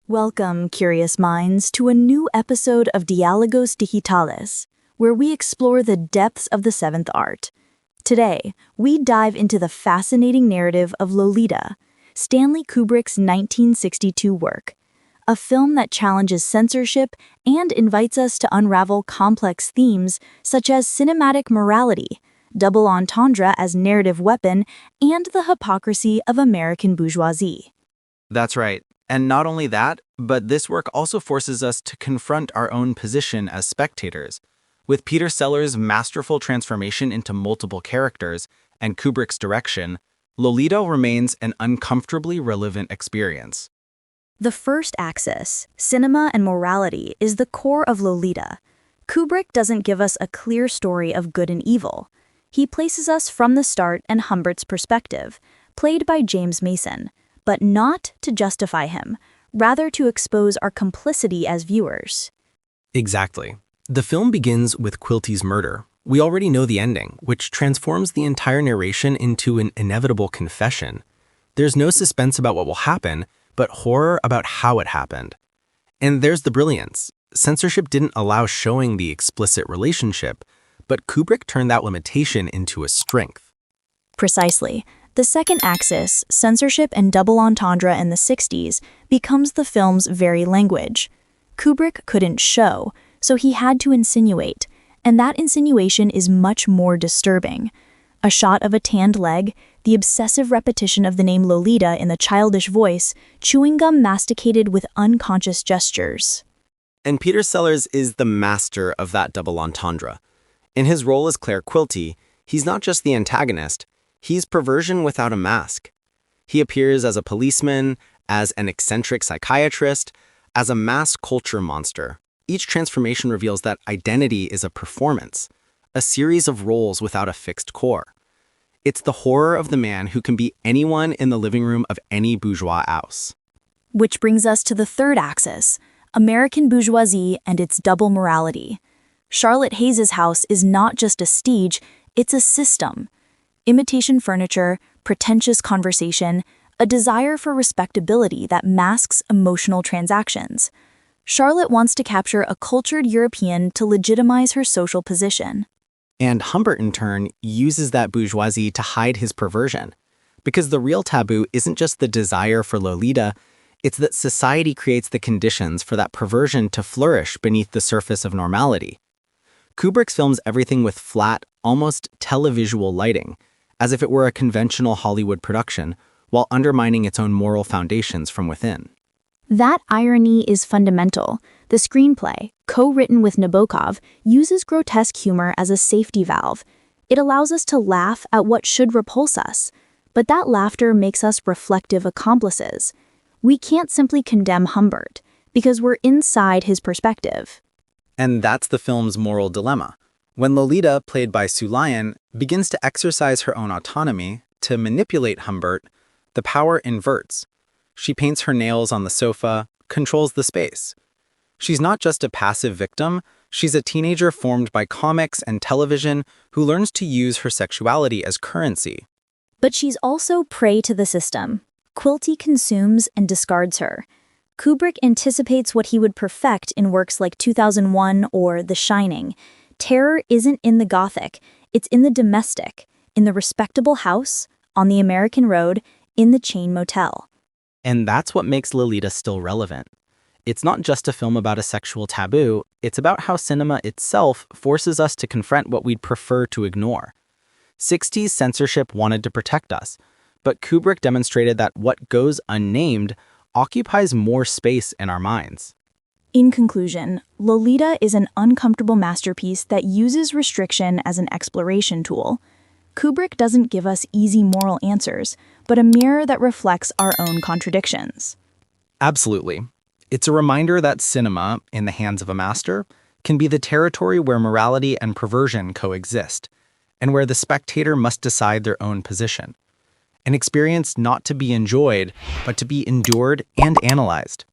Welcome, curious minds, to a new episode of Diálogos Digitales, where we explore the depths of the seventh art. Today, we dive into the fascinating narrative of Lolita, Stanley Kubrick's 1962 work, a film that challenges censorship and invites us to unravel complex themes such as cinematic morality, double entendre as narrative weapon, and the hypocrisy of American bourgeoisie. That's right. And not only that, but this work also forces us to confront our own position as spectators. With Peter Sellers' masterful transformation into multiple characters and Kubrick's direction, Lolita remains an uncomfortably relevant experience. The first axis, cinema and morality, is the core of Lolita. Kubrick doesn't give us a clear story of good and evil. He places us from the start in Humbert's perspective, played by James Mason, but not to justify him, rather to expose our complicity as viewers. Exactly. The film begins with Quilty's murder. We already know the ending, which transforms the entire narration into an inevitable confession. There's no suspense about what will happen, but horror about how it happened. And there's the brilliance. Censorship didn't allow showing the explicit relationship, but Kubrick turned that limitation into a strength. Precisely. The second axis, censorship and double entendre in the 60s, becomes the film's very language. Kubrick couldn't show, so he had to insinuate, and that insinuation is much more disturbing. A shot of a tanned leg, the obsessive repetition of the name Lolita in the childish voice, chewing gum masticated with unconscious gestures. And Peter Sellers is the master of that double entendre. In his role as Claire Quilty, he's not just the antagonist, he's perversion without a mask. He appears as a policeman, as an eccentric psychiatrist, as a mass culture monster. Each transformation reveals that identity is a performance, a series of roles without a fixed core. It's the horror of the man who can be anyone in the living room of any bourgeois house. Which brings us to the third axis, American bourgeoisie and its double morality. Charlotte Hayes's house is not just a stage, it's a system. Imitation furniture, pretentious conversation, a desire for respectability that masks emotional transactions. Charlotte wants to capture a cultured European to legitimize her social position. And Humbert, in turn, uses that bourgeoisie to hide his perversion. Because the real taboo isn't just the desire for Lolita, it's that society creates the conditions for that perversion to flourish beneath the surface of normality. Kubrick films everything with flat, almost televisual lighting, as if it were a conventional Hollywood production, while undermining its own moral foundations from within. That irony is fundamental. The screenplay, co-written with Nabokov, uses grotesque humor as a safety valve. It allows us to laugh at what should repulse us, but that laughter makes us reflective accomplices. We can't simply condemn Humbert, because we're inside his perspective. And that's the film's moral dilemma. When Lolita, played by Sue Lyon, begins to exercise her own autonomy, to manipulate Humbert, the power inverts. She paints her nails on the sofa, controls the space. She's not just a passive victim, she's a teenager formed by comics and television who learns to use her sexuality as currency. But she's also prey to the system. Quilty consumes and discards her. Kubrick anticipates what he would perfect in works like 2001 or The Shining. Terror isn't in the Gothic, it's in the domestic, in the respectable house, on the American road, in the chain motel. And that's what makes Lolita still relevant. It's not just a film about a sexual taboo, it's about how cinema itself forces us to confront what we'd prefer to ignore. 60s censorship wanted to protect us, but Kubrick demonstrated that what goes unnamed occupies more space in our minds. In conclusion, Lolita is an uncomfortable masterpiece that uses restriction as an exploration tool. Kubrick doesn't give us easy moral answers, but a mirror that reflects our own contradictions. Absolutely. It's a reminder that cinema, in the hands of a master, can be the territory where morality and perversion coexist, and where the spectator must decide their own position. an experience not to be enjoyed, but to be endured and analyzed.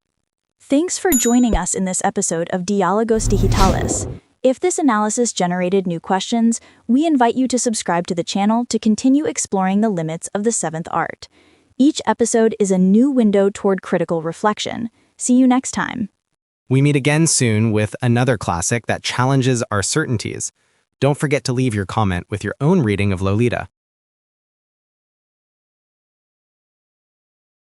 Thanks for joining us in this episode of Diálogos Digitales. If this analysis generated new questions, we invite you to subscribe to the channel to continue exploring the limits of the seventh art. Each episode is a new window toward critical reflection. See you next time. We meet again soon with another classic that challenges our certainties. Don't forget to leave your comment with your own reading of Lolita.